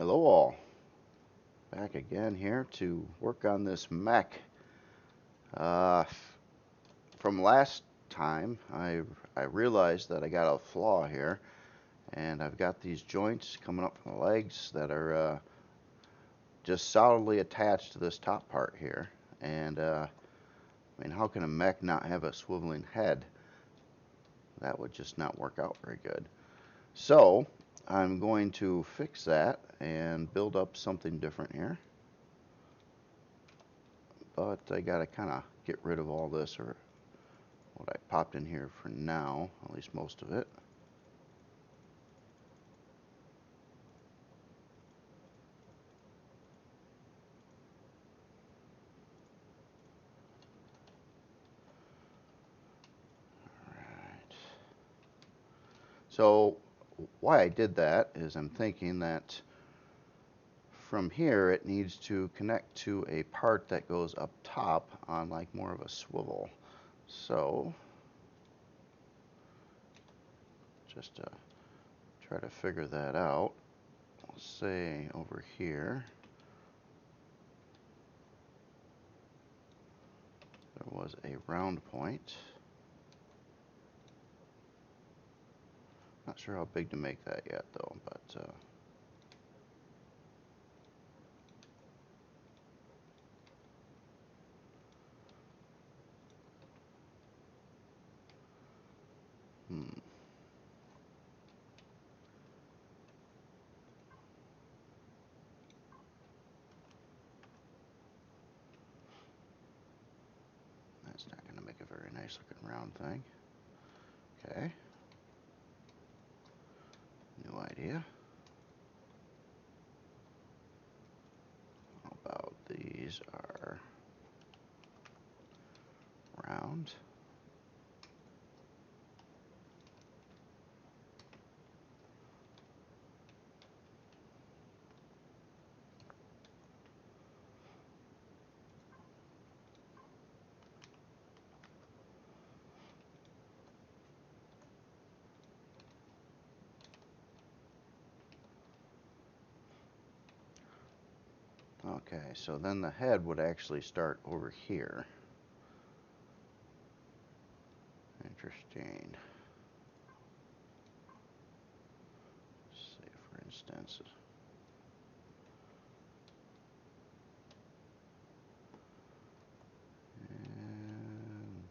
Hello all, back again here to work on this mech. Uh, from last time, I realized that I got a flaw here, and I've got these joints coming up from the legs that are just solidly attached to this top part here. And I mean, how can a mech not have a swiveling head? That would just not work out very good. So I'm going to fix that and build up something different here. But I gotta kind of get rid of all this, or what I popped in here for now, at least most of it. Alright. So why I did that is I'm thinking that from here it needs to connect to a part that goes up top on like more of a swivel. So just to try to figure that out, I'll say over here there was a round point. Not sure how big to make that yet though, but hmm. That's not going to make a very nice looking round thing. Okay. New idea. How about these are round? Okay, so then the head would actually start over here. Interesting. Say, for instance, and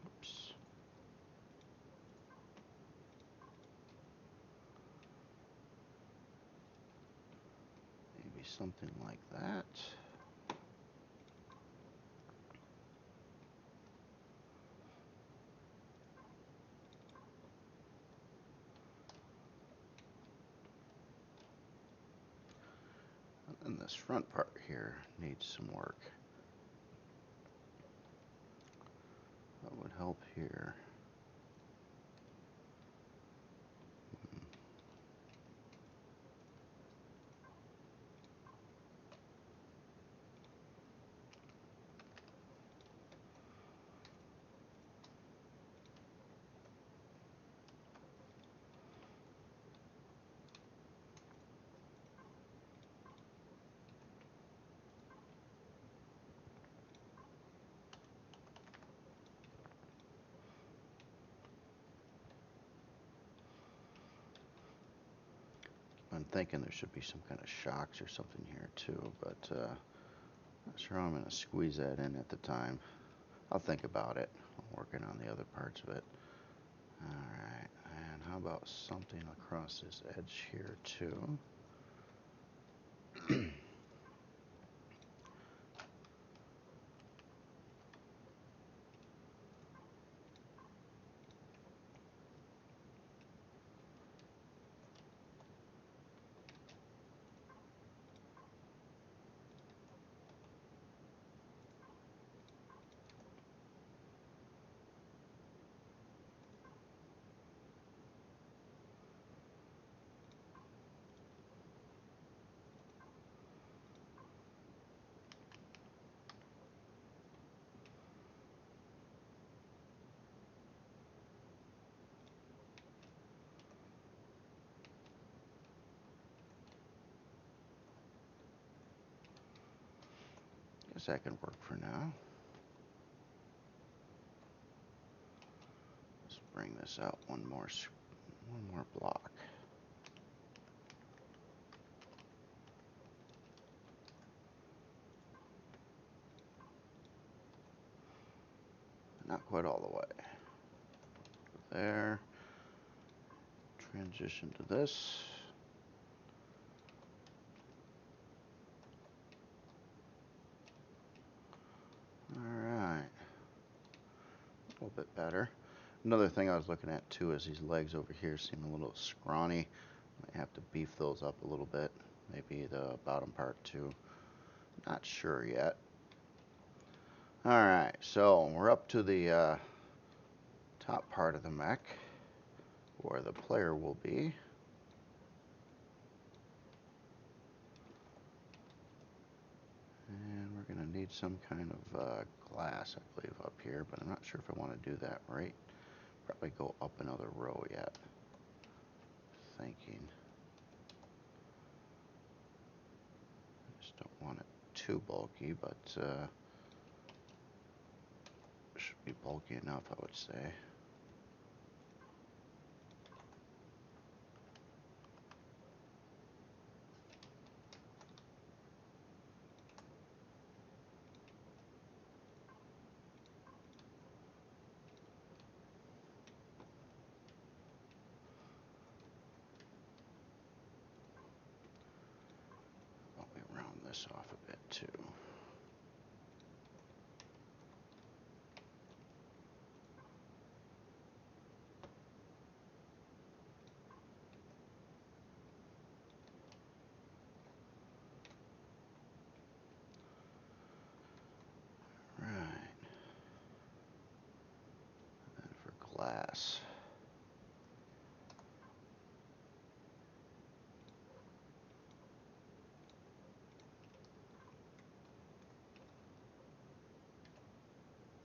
oops. Maybe something like that. And this front part here needs some work. That would help here. I'm thinking there should be some kind of shocks or something here too, but not sure how I'm going to squeeze that in at the time. I'll think about it. I'm working on the other parts of it. Alright, and how about something across this edge here too? Guess that can work for now. Let's bring this out one more block. Not quite all the way. There. Transition to this. Alright. A little bit better. Another thing I was looking at too is these legs over here seem a little scrawny. Might have to beef those up a little bit. Maybe the bottom part too. Not sure yet. Alright, so we're up to the top part of the mech where the player will be. And we're going to need some kind of glass, I believe, up here, but I'm not sure if I want to do that right. Probably go up another row yet. Thinking. I just don't want it too bulky, but should be bulky enough, I would say. Round this off a bit too. Right. And then for glass.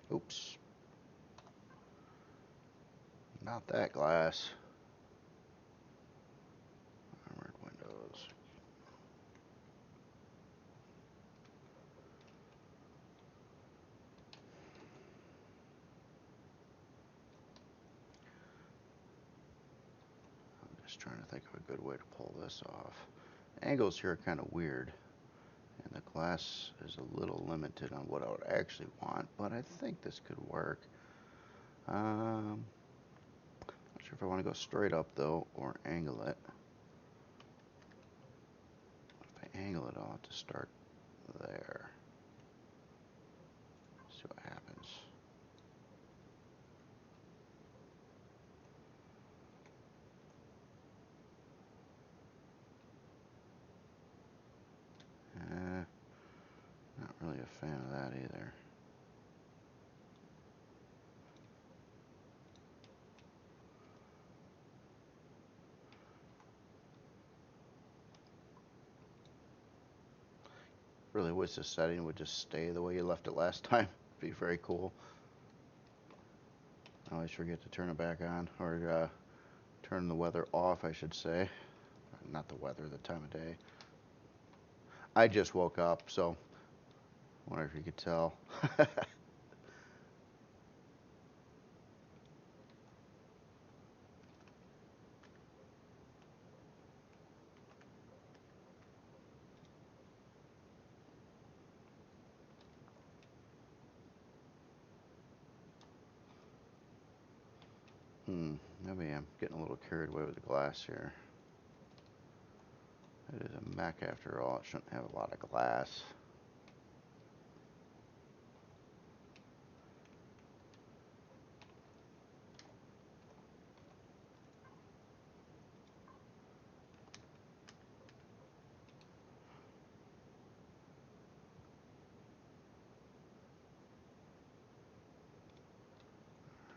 Oops. Not that glass. Armored windows. I'm just trying to think of a good way to pull this off. Angles here are kind of weird, and the glass is a little limited on what I would actually want, but I think this could work. Not sure if I want to go straight up though, or angle it. If I angle it, I'll have to start there. See what happens. Not really a fan of that either. Really wish the setting would just stay the way you left it last time. It'd be very cool. I always forget to turn it back on, or turn the weather off, I should say. Not the weather, the time of day. I just woke up, so I wonder if you could tell. Maybe I'm getting a little carried away with the glass here. It is a mech after all. It shouldn't have a lot of glass.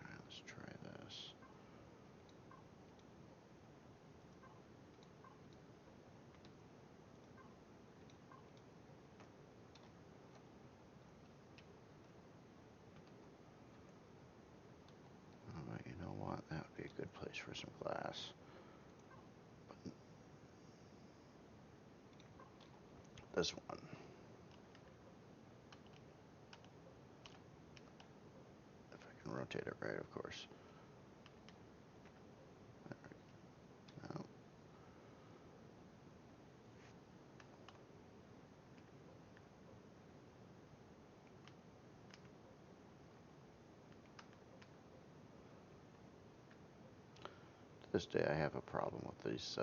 Alright, let's try this. Alright, you know what? That would be a good place for some glass. But this one. If I can rotate it right, of course. No. To this day, I have a problem with these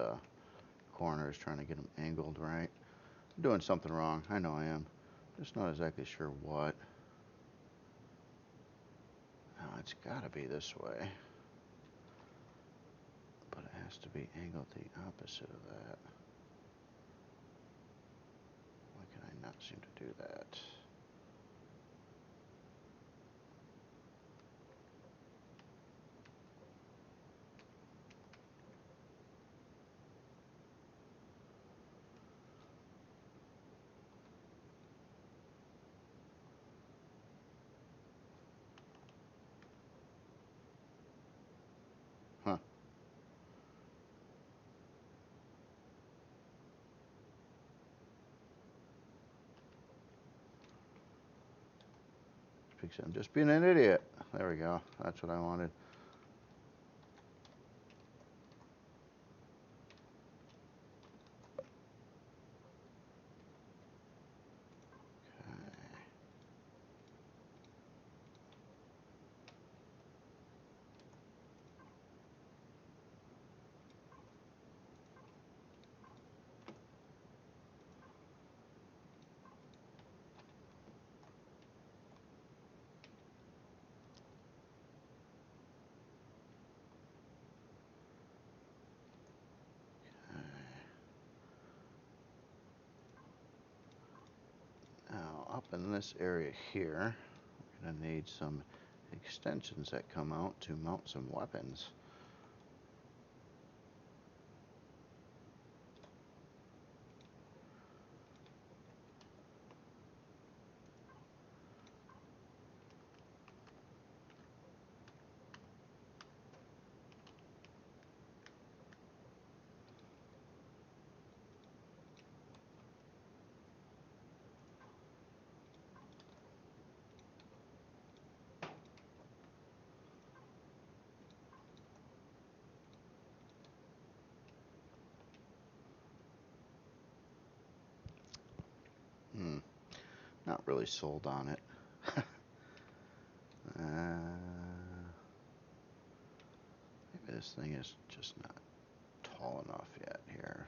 corners, trying to get them angled right. I'm doing something wrong. I know I am. Just not exactly sure what. Now, it's got to be this way. But it has to be angled the opposite of that. Why can I not seem to do that? Huh. I'm just being an idiot. There we go. That's what I wanted. Now, up in this area here, we're going to need some extensions that come out to mount some weapons. Not really sold on it. Maybe this thing is just not tall enough yet here.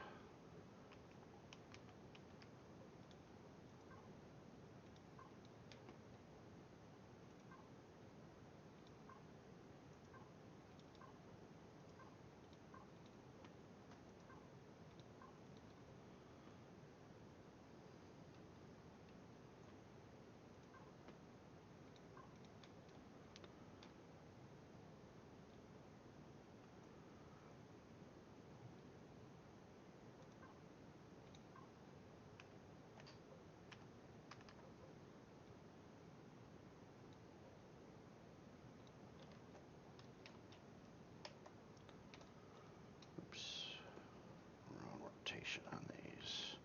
Wrong rotation on these.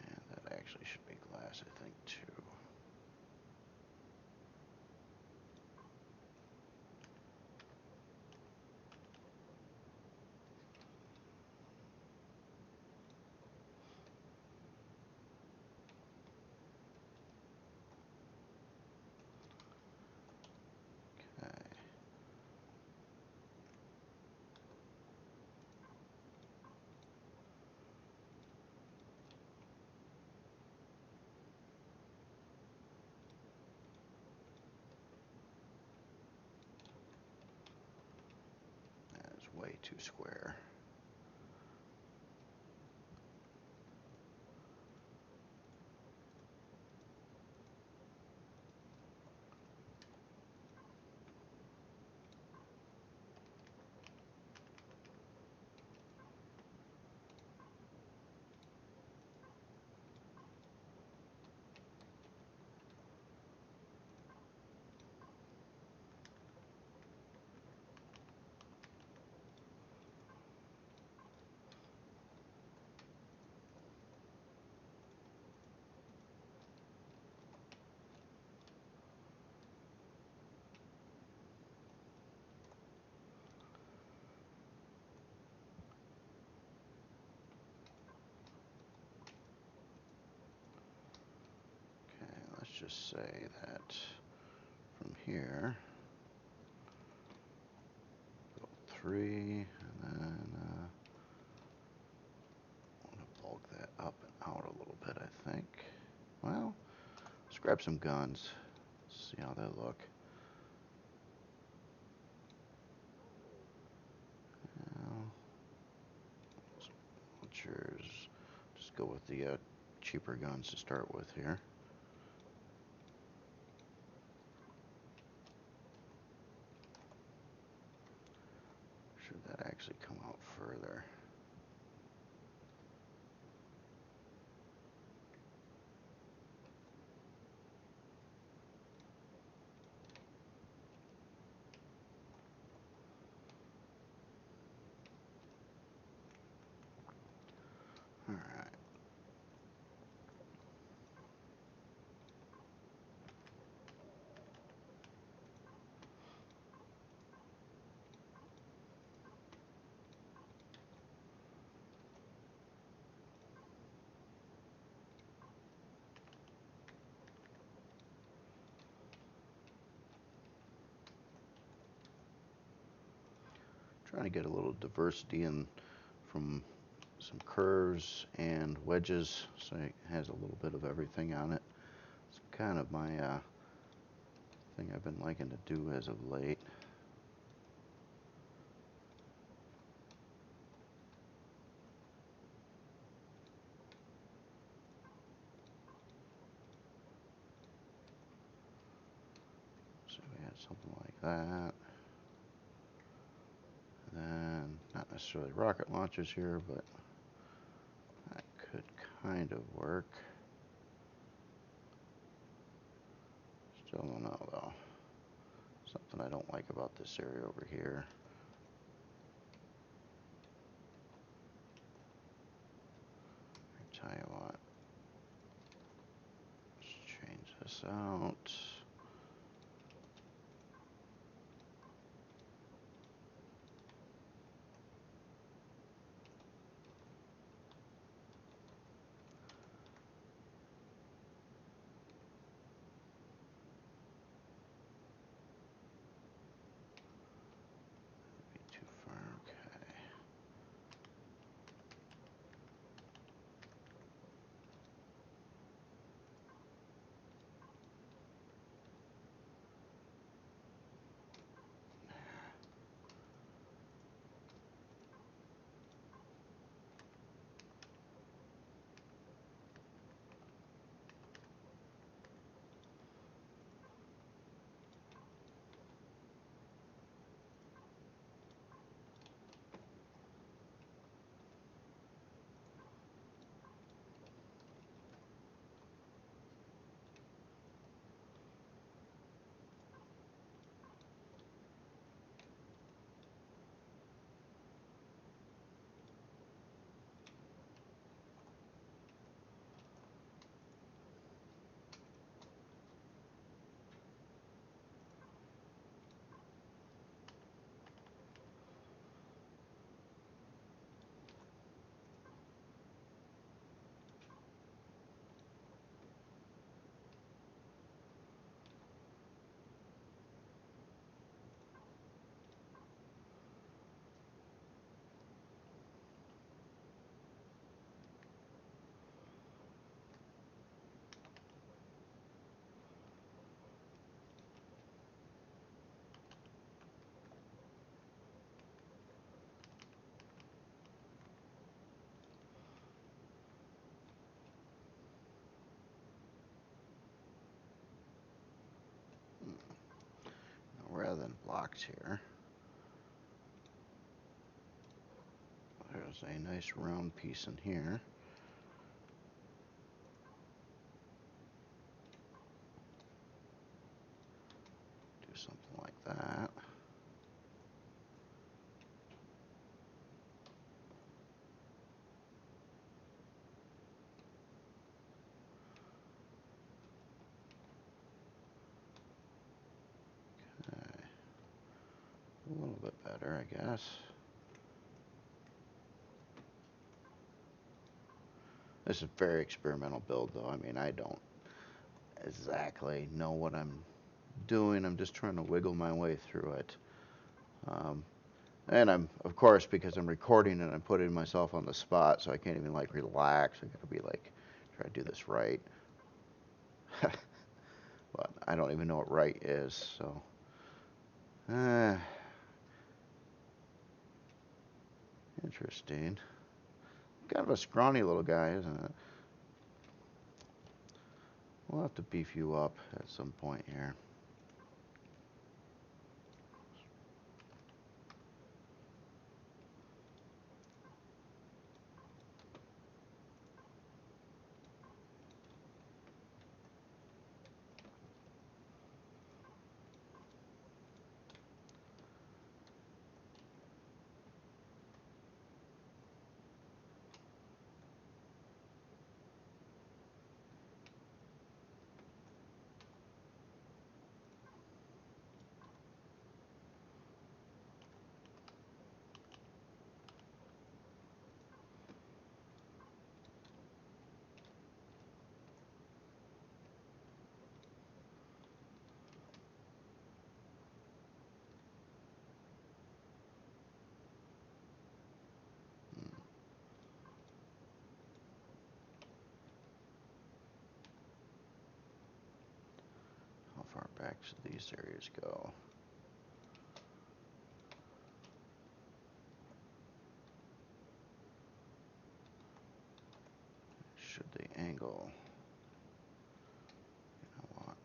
And that actually should be glass, I think, too. way too square. Let's just say that from here, go 3, and then I want to bulk that up and out a little bit, I think. Well, let's grab some guns, see how they look. Launchers, just go with the cheaper guns to start with here. Should that actually come out further? All right. Trying to get a little diversity in from some curves and wedges, so it has a little bit of everything on it. It's kind of my thing I've been liking to do as of late. So we had something like that. And then, not necessarily rocket launchers here, but that could kind of work. Still don't know though. Something I don't like about this area over here. I tell you what. Let's change this out. Too far, okay. blocks here. There's a nice round piece in here. Do something like that. Okay. A little bit better, I guess. This is a very experimental build, though. I mean, I don't exactly know what I'm doing. I'm just trying to wiggle my way through it. And I'm, of course, because I'm recording and I'm putting myself on the spot, so I can't even, like, relax. I gotta be, like, try to do this right. But I don't even know what right is, so. Interesting. Kind of a scrawny little guy, isn't it? We'll have to beef you up at some point here. How far back should these areas go? Should they angle? You know what?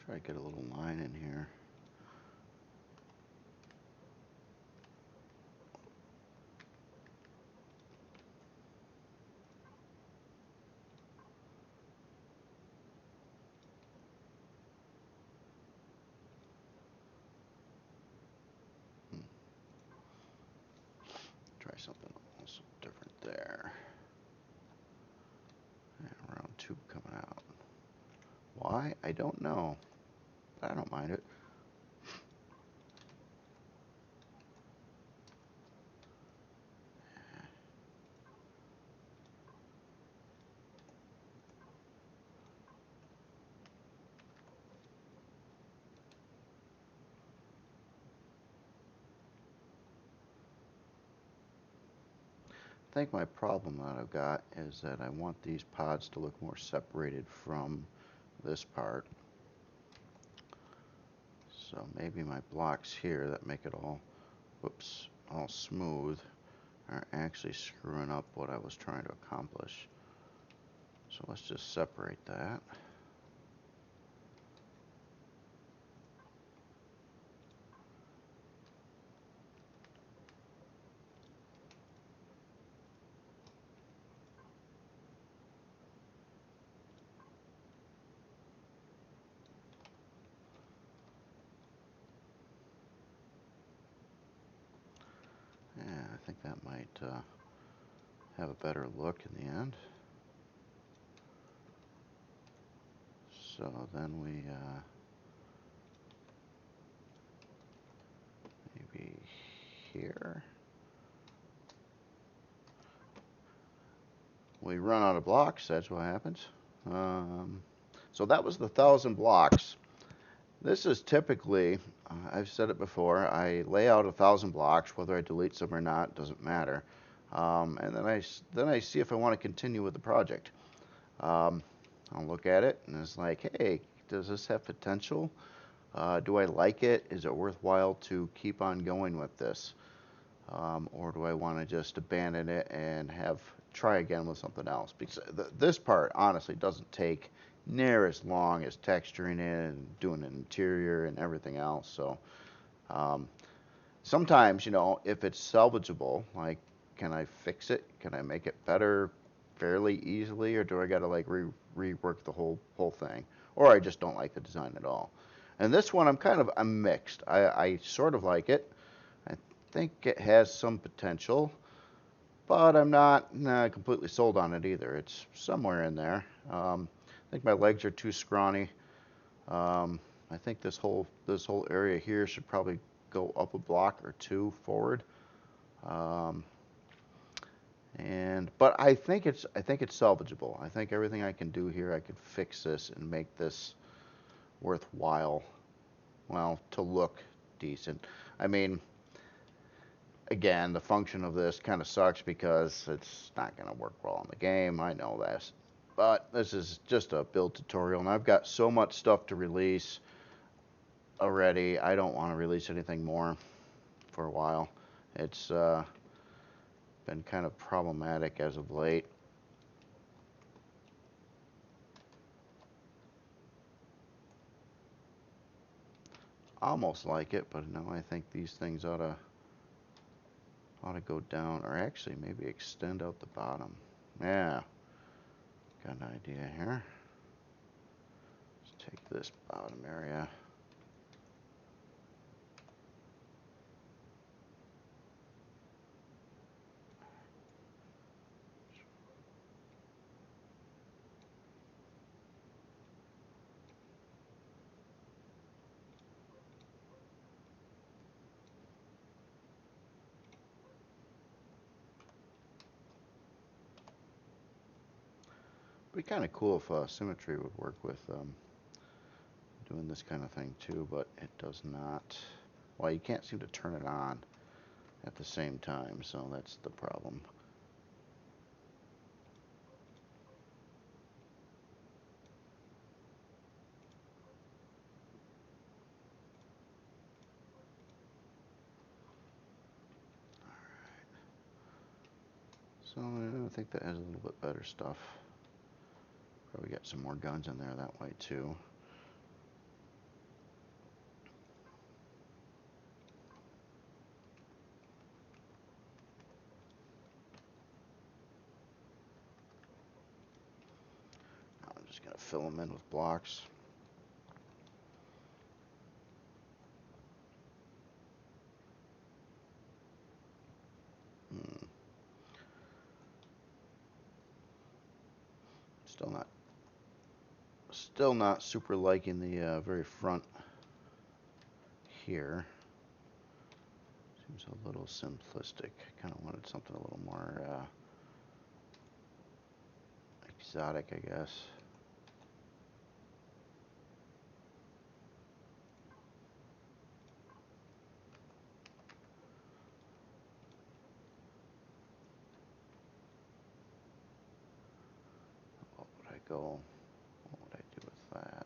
Try to get a little line in here. Try something else different there. And round tube coming out. Why? I don't know. But I don't mind it. I think my problem that I've got is that I want these pods to look more separated from this part. So maybe my blocks here that make it all, whoops, all smooth are actually screwing up what I was trying to accomplish. So let's just separate that. think that might have a better look in the end. So then we maybe here. We run out of blocks, that's what happens. So that was the 1,000 blocks. This is typically, I've said it before, I lay out 1,000 blocks, whether I delete some or not, doesn't matter. And then I see if I want to continue with the project. I'll look at it and it's like, hey, does this have potential? Do I like it? Is it worthwhile to keep on going with this? Or do I want to just abandon it and try again with something else? Because this part honestly doesn't take near as long as texturing it and doing an interior and everything else. So sometimes, if it's salvageable, like, can I fix it? Can I make it better fairly easily, or do I got to like rework the whole thing? Or I just don't like the design at all. And this one, I'm mixed. I sort of like it. I think it has some potential, but I'm not completely sold on it either. It's somewhere in there. I think my legs are too scrawny. I think this whole area here should probably go up a block or two forward. But I think it's salvageable. I think everything I can do here, I could fix this and make this worthwhile. Well, to look decent. I mean, again, the function of this kind of sucks because it's not going to work well in the game. I know that. But this is just a build tutorial, and I've got so much stuff to release already. I don't want to release anything more for a while. It's been kind of problematic as of late. Almost like it, but no, I think these things ought to go down, or actually maybe extend out the bottom. Yeah, got an idea here. Let's take this bottom area. It'd be kind of cool if symmetry would work with doing this kind of thing too, but it does not. Well, you can't seem to turn it on at the same time, so that's the problem. So I think that has a little bit better stuff. Probably get some more guns in there that way too. I'm just going to fill them in with blocks. Still not super liking the very front here. Seems a little simplistic. Kind of wanted something a little more exotic, I guess. What would I go? What would I do with that?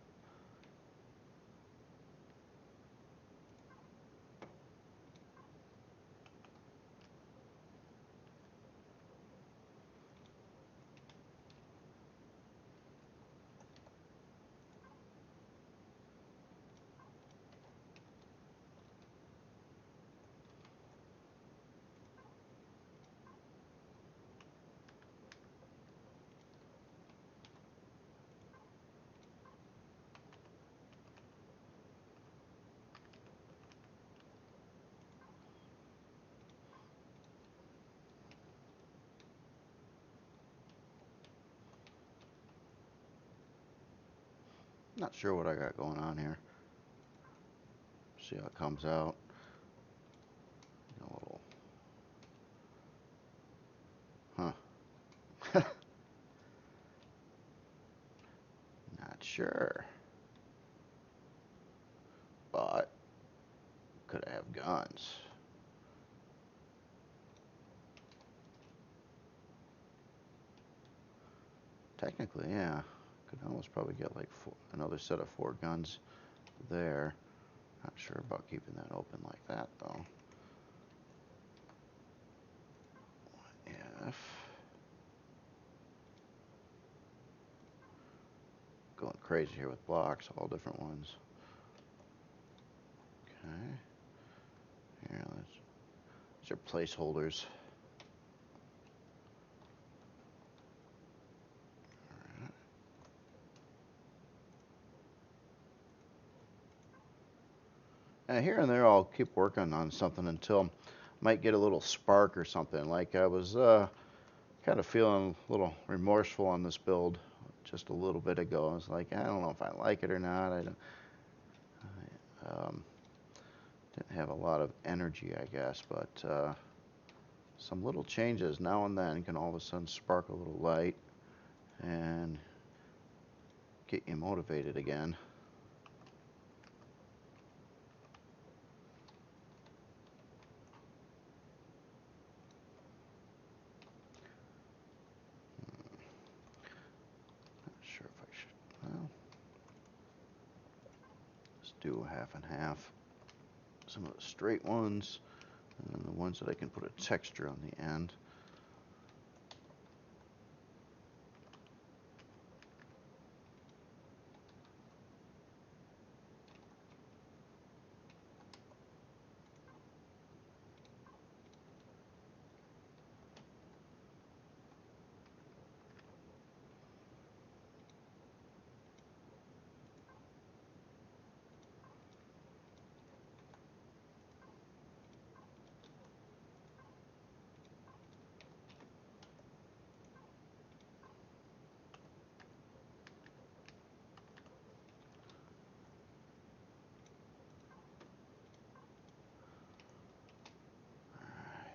Not sure what I got going on here. See how it comes out. A little, huh? Not sure, but could I have guns? Technically, yeah. Could almost probably get like another set of 4 guns there. Not sure about keeping that open like that though. If going crazy here with blocks, all different ones. Okay. Here, these are placeholders. And here and there, I'll keep working on something until I might get a little spark or something. Like I was kind of feeling a little remorseful on this build just a little bit ago. I was like, I don't know if I like it or not. Didn't have a lot of energy, I guess, but some little changes now and then can all of a sudden spark a little light and get you motivated again. Not sure if I should. Well, let's do half and half. Some of the straight ones, and then the ones that I can put a texture on the end.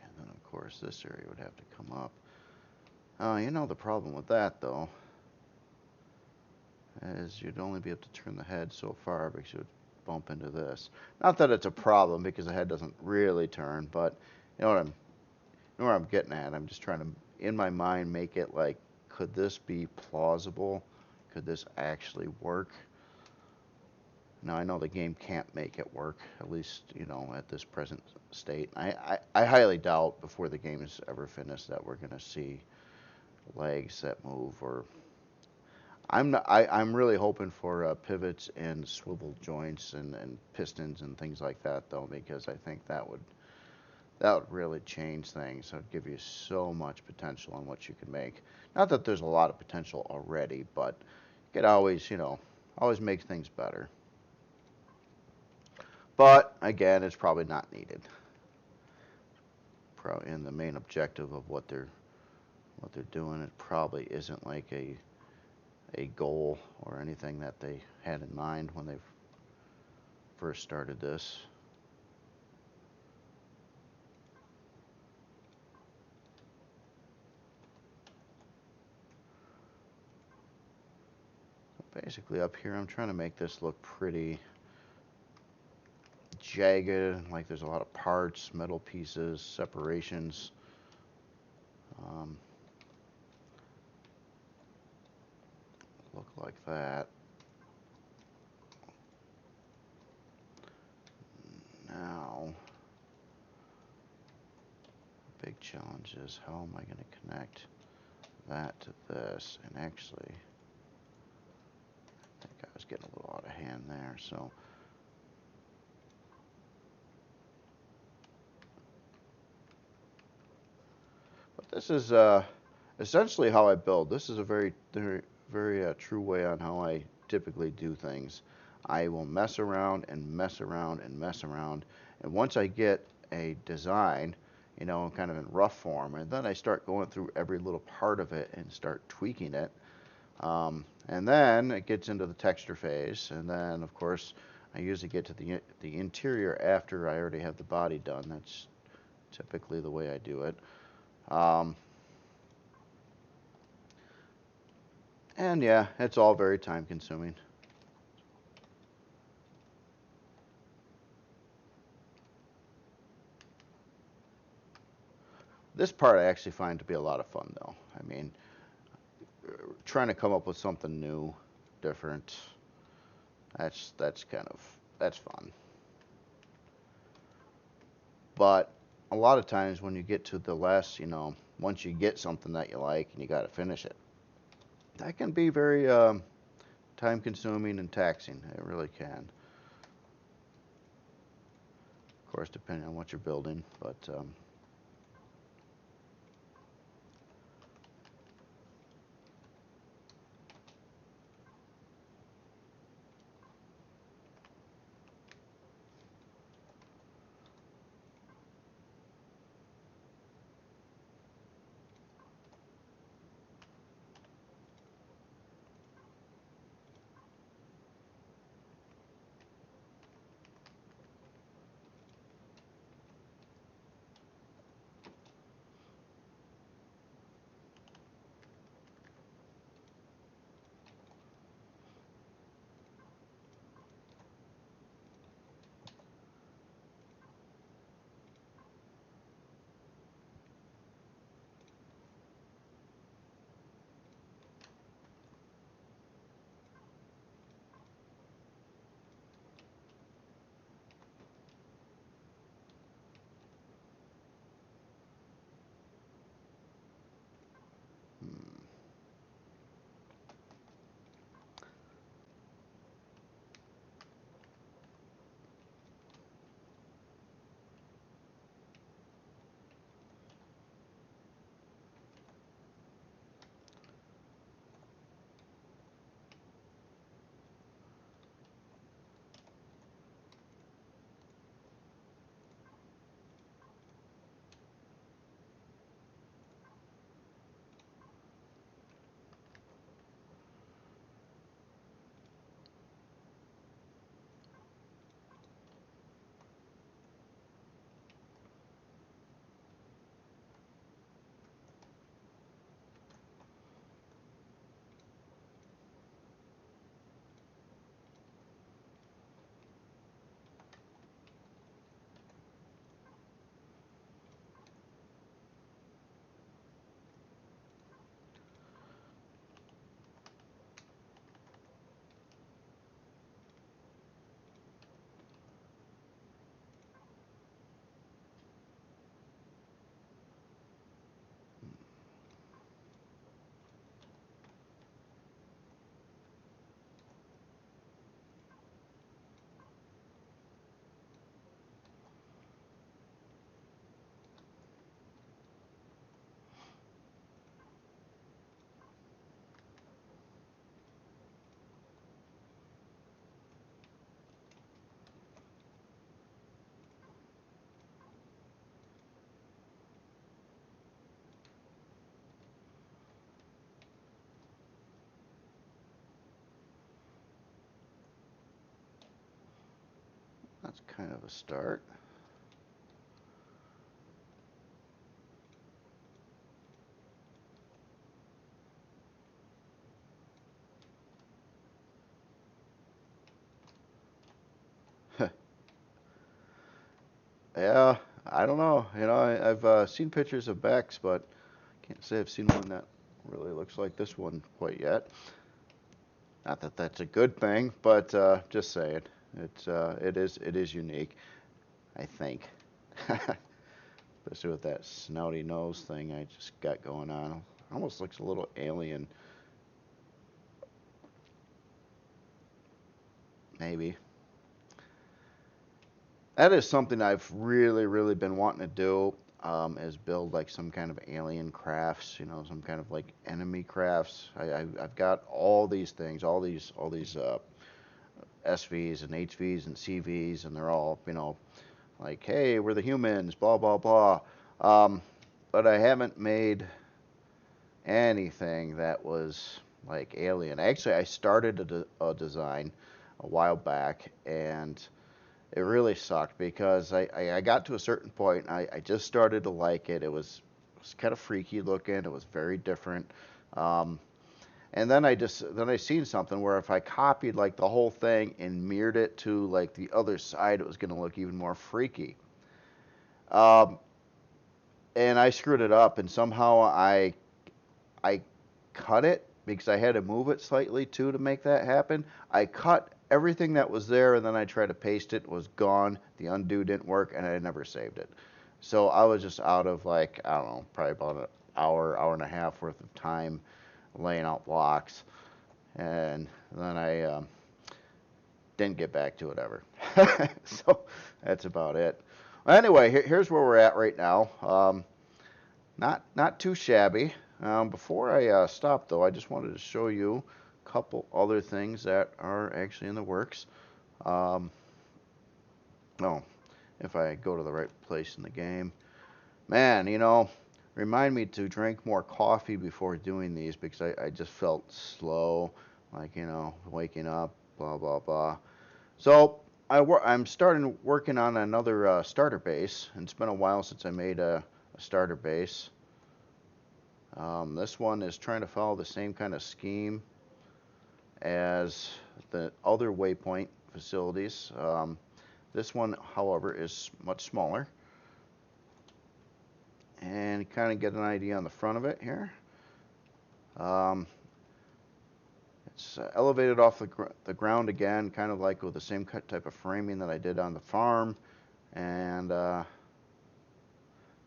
And then of course this area would have to come up. You know the problem with that though is you'd only be able to turn the head so far because you would bump into this. Not that it's a problem because the head doesn't really turn, but you know where I'm getting at. I'm just trying to, in my mind, make it like, could this be plausible? Could this actually work? Now I know the game can't make it work, at least at this present state. I highly doubt before the game is ever finished that we're going to see legs that move, or I'm really hoping for pivots and swivel joints and pistons and things like that though, because I think that would really change things. It would give you so much potential on what you can make. Not that there's a lot of potential already, but you could always make things better. But again, it's probably not needed. Probably in the main objective of what they're doing, it probably isn't like a goal or anything that they had in mind when they first started this. Basically up here I'm trying to make this look pretty jagged, like there's a lot of parts, metal pieces, separations. Look like that. Now, the big challenge is how am I going to connect that to this? And actually, I think I was getting a little out of hand there. So, but this is essentially how I build. This is a very true way on how I typically do things. I will mess around and mess around and mess around, and once I get a design, kind of in rough form, and then I start going through every little part of it and start tweaking it. And then it gets into the texture phase, and then of course I usually get to the interior after I already have the body done. That's typically the way I do it. Um, and yeah, it's all very time consuming. This part I actually find to be a lot of fun though. I mean, trying to come up with something new, different. That's kind of that's fun. But a lot of times when you get to the last, once you get something that you like and you got to finish it, that can be very time consuming and taxing. It really can. Of course, depending on what you're building. But hmm, that's kind of a start. Yeah, I don't know. I've seen pictures of Bex, but can't say I've seen one that really looks like this one quite yet. Not that that's a good thing, but just saying, it is unique, I think. Especially with that snouty nose thing I just got going on. Almost looks a little alien, maybe. That is something I've really, really been wanting to do. Is build like some kind of alien crafts, some kind of like enemy crafts. I've got all these things, all these SVs and HVs and CVs, and they're all, like, hey, we're the humans, blah blah blah. Um, but I haven't made anything that was like alien. Actually, I started a design a while back, and it really sucked because I got to a certain point. I just started to like it. It was kind of freaky looking. It was very different. Um, and then I seen something where if I copied like the whole thing and mirrored it to like the other side, it was going to look even more freaky. Um, and I screwed it up, and somehow I cut it because I had to move it slightly too to make that happen. I cut everything that was there, and then I tried to paste it. It was gone. The undo didn't work, and I never saved it. So I was just out of like, I don't know, probably about an hour and a half worth of time laying out blocks, and then I didn't get back to it ever. So that's about it. Well, anyway, here's where we're at right now. Not too shabby. Before I stop, though, I just wanted to show you a couple other things that are actually in the works. Um, oh, if I go to the right place in the game. Man, remind me to drink more coffee before doing these because I just felt slow, like, waking up, blah, blah, blah. So I'm starting working on another starter base, and it's been a while since I made a starter base. This one is trying to follow the same kind of scheme as the other waypoint facilities. This one, however, is much smaller. And kind of get an idea on the front of it here. Um, it's elevated off the ground again, kind of like with the same type of framing that I did on the farm. And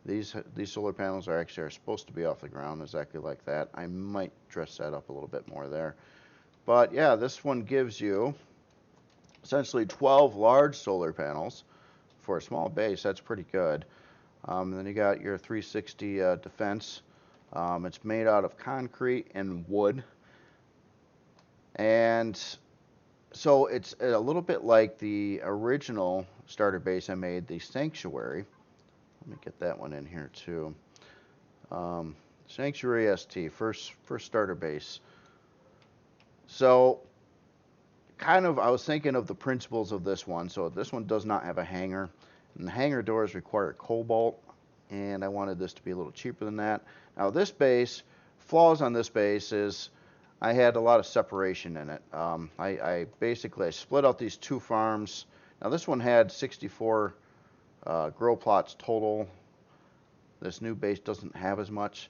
these solar panels are supposed to be off the ground exactly like that. I might dress that up a little bit more there. But yeah, this one gives you essentially 12 large solar panels for a small base. That's pretty good. And then you got your 360 defense. It's made out of concrete and wood. And so it's a little bit like the original starter base I made, the Sanctuary. Let me get that one in here too. Sanctuary ST, first starter base. So kind of, I was thinking of the principles of this one. So this one does not have a hangar. And the hangar doors require cobalt, and I wanted this to be a little cheaper than that. Now this base, flaws on this base is I had a lot of separation in it. I basically split out these two farms. Now this one had 64 grow plots total. This new base doesn't have as much.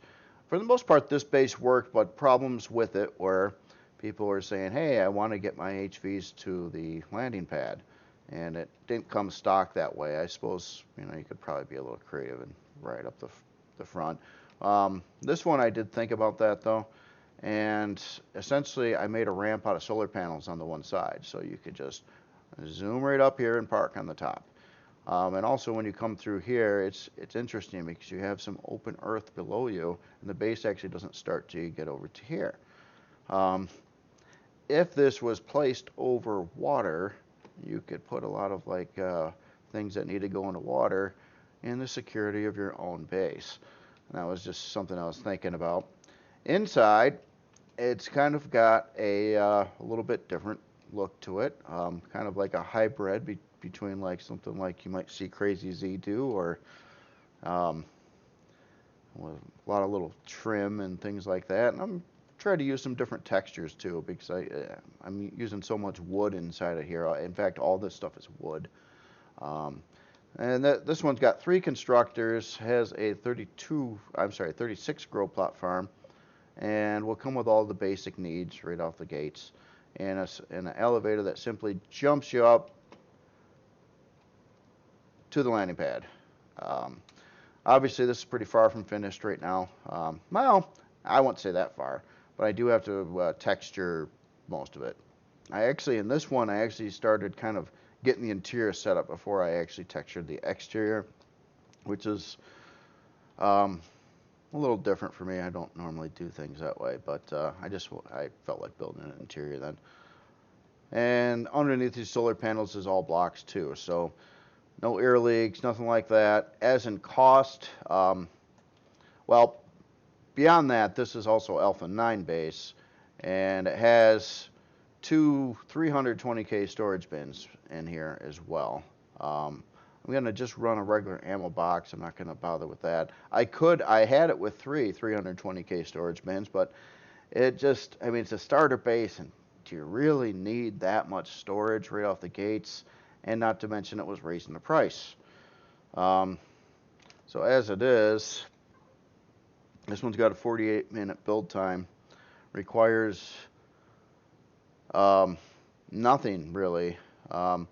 For the most part, this base worked, but problems with it were people were saying, hey, I want to get my HVs to the landing pad. And it didn't come stock that way. I suppose, you could probably be a little creative and right up the front. This one I did think about that though. And essentially I made a ramp out of solar panels on the one side. So you could just zoom right up here and park on the top. And also when you come through here, it's interesting because you have some open earth below you, and the base actually doesn't start till you get over to here. If this was placed over water, you could put a lot of things that need to go into water in the security of your own base. And that was just something I was thinking about. Inside, it's kind of got a little bit different look to it, kind of like a hybrid between like something like you might see Crazy Z do, or with a lot of little trim and things like that. And I'm trying to use some different textures too, because I'm using so much wood inside of here. In fact, all this stuff is wood. And this one's got 3 constructors, has a 36 grow plot farm, and will come with all the basic needs right off the gates. And an elevator that simply jumps you up to the landing pad. Obviously, this is pretty far from finished right now. Well, I won't say that far, but I do have to texture most of it. In this one, I actually started kind of getting the interior set up before I actually textured the exterior, which is a little different for me. I don't normally do things that way, but I felt like building an interior then. And underneath these solar panels is all blocks too, so no air leaks, nothing like that. As in cost, well, beyond that, this is also Alpha 9 base, and it has two 320k storage bins in here as well. I'm gonna just run a regular ammo box. I'm not gonna bother with that. I had it with three 320k storage bins, but it just, I mean, it's a starter base, and do you really need that much storage right off the gates? And not to mention it was raising the price. So as it is, this one's got a 48-minute build time. Requires nothing really. I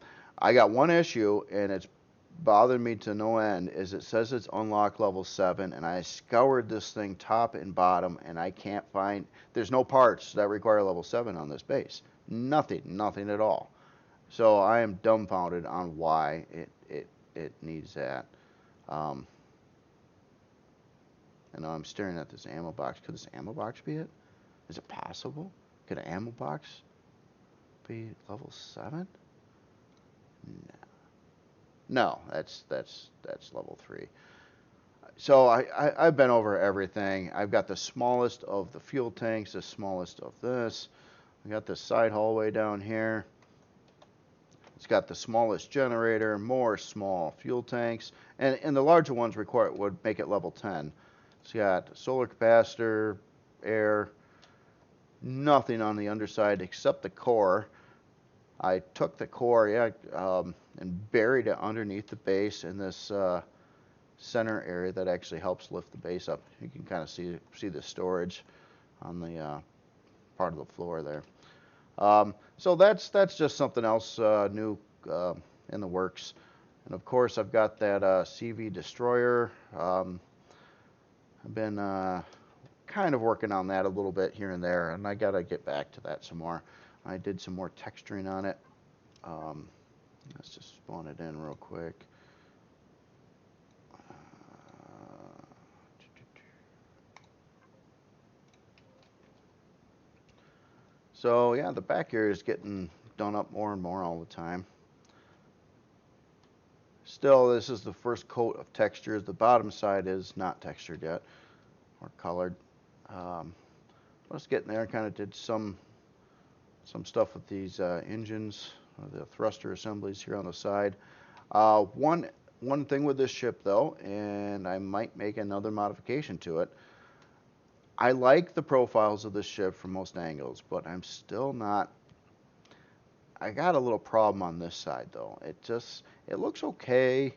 got one issue, and it's bothered me to no end, is it says it's unlocked level 7, and I scoured this thing top and bottom, and I can't find, there's no parts that require level 7 on this base. Nothing at all. So I am dumbfounded on why it needs that. I know I'm staring at this ammo box. Could this ammo box be it? Is it possible? Could an ammo box be level 7? No, that's level 3. So I've been over everything. I've got the smallest of the fuel tanks, the smallest of this. I got this side hallway down here. It's got the smallest generator, more small fuel tanks, and the larger ones would make it level 10. It's got solar capacitor, air, nothing on the underside except the core. I took the core, and buried it underneath the base in this center area that actually helps lift the base up. You can kind of see the storage on the part of the floor there. So that's just something else new in the works. And of course, I've got that CV destroyer. I've been kind of working on that a little bit here and there, and I got to get back to that some more. I did some more texturing on it. Let's just spawn it in real quick. So yeah, the back area is getting done up more and more all the time. Still, this is the first coat of textures. The bottom side is not textured yet or colored. Let's get in there. Kind of did some stuff with these engines, the thruster assemblies here on the side. One thing with this ship though, and I might make another modification to it. I like the profiles of this ship from most angles, but I'm still not. I got a little problem on this side though. It looks okay,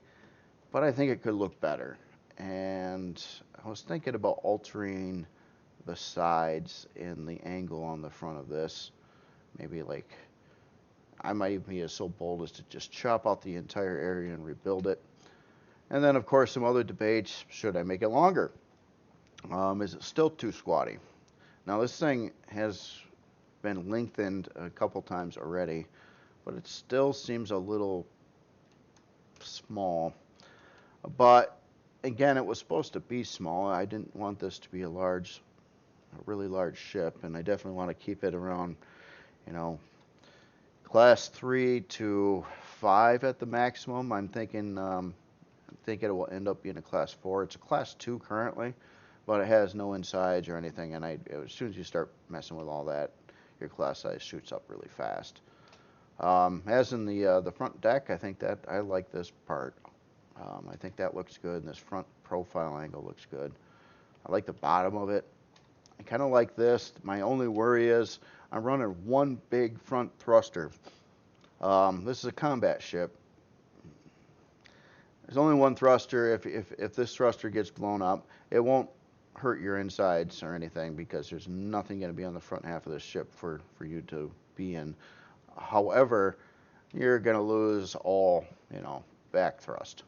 but I think it could look better. And I was thinking about altering the sides and the angle on the front of this. Maybe like, I might even be so bold as to just chop out the entire area and rebuild it. And then of course some other debates, should I make it longer? Is it still too squatty? Now this thing has been lengthened a couple times already, but it still seems a little small. But again, it was supposed to be small. I didn't want this to be a really large ship, and I definitely want to keep it around, class 3 to 5 at the maximum. I'm thinking it will end up being a class 4. It's a class 2 currently, but it has no insides or anything, and as soon as you start messing with all that, your class size shoots up really fast. As in the front deck, I think that I like this part. I think that looks good, and this front profile angle looks good. I like the bottom of it. I kind of like this. My only worry is I'm running one big front thruster. This is a combat ship. There's only one thruster. If this thruster gets blown up, it won't hurt your insides or anything because there's nothing going to be on the front half of this ship for you to be in. However, you're going to lose all, back thrust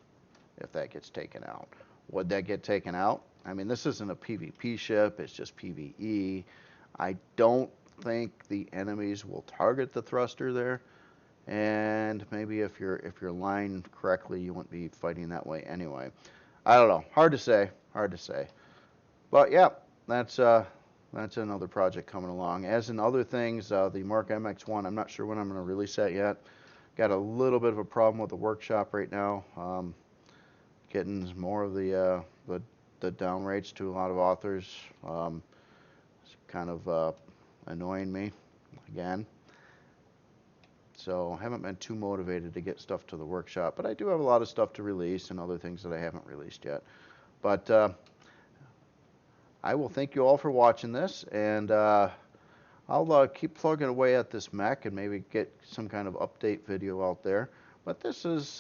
if that gets taken out. Would that get taken out? I mean, this isn't a PvP ship, it's just PvE. I don't think the enemies will target the thruster there, and maybe if you're lined correctly, you wouldn't be fighting that way anyway. I don't know. Hard to say. But yeah, that's another project coming along. As in other things, the Mark MX1, I'm not sure when I'm going to release that yet. Got a little bit of a problem with the workshop right now. Getting more of the down rates to a lot of authors. It's kind of annoying me again. So I haven't been too motivated to get stuff to the workshop, but I do have a lot of stuff to release and other things that I haven't released yet. But I will thank you all for watching this, and I'll keep plugging away at this mech and maybe get some kind of update video out there. But this is,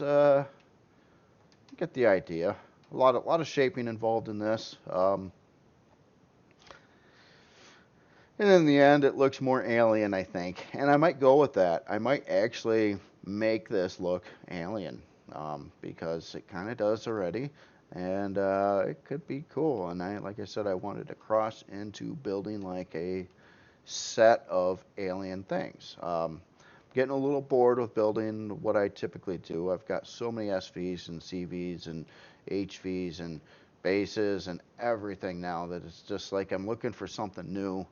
get the idea. A lot of shaping involved in this. And in the end, it looks more alien, I think. And I might go with that. I might actually make this look alien, because it kind of does already. And it could be cool. And like I said, I wanted to cross into building like a set of alien things. Getting a little bored with building what I typically do. I've got so many SVs and CVs and HVs and bases and everything now that it's just like I'm looking for something new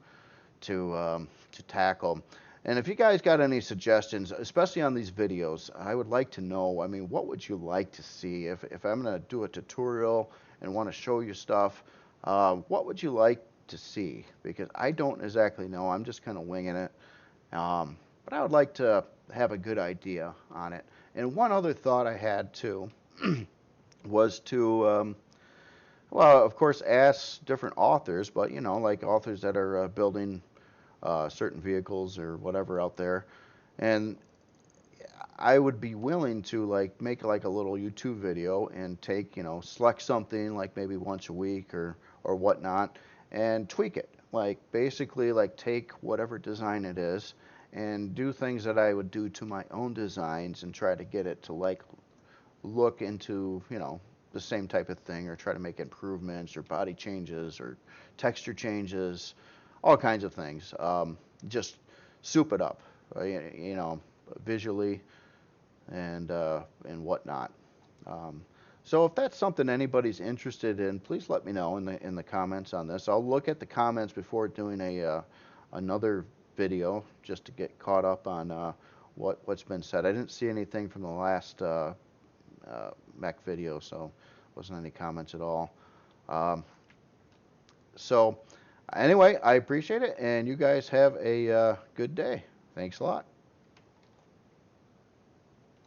to tackle. And if you guys got any suggestions, especially on these videos, I would like to know, I mean, what would you like to see? If I'm going to do a tutorial and want to show you stuff, what would you like to see? Because I don't exactly know. I'm just kind of winging it. But I would like to have a good idea on it. And one other thought I had too was to well, of course, ask different authors, but you know, like authors that are building certain vehicles or whatever out there, and I would be willing to like make like a little YouTube video and take, you know, select something like maybe once a week or whatnot, and tweak it. Like basically, like take whatever design it is and do things that I would do to my own designs and try to get it to like look into, you know, the same type of thing, or try to make improvements or body changes or texture changes, all kinds of things. Just soup it up, you know, visually and whatnot. So if that's something anybody's interested in, please let me know in the comments on this. I'll look at the comments before doing a another video just to get caught up on what's been said. I didn't see anything from the last mech video, so wasn't any comments at all. So anyway, I appreciate it, and you guys have a good day. Thanks a lot.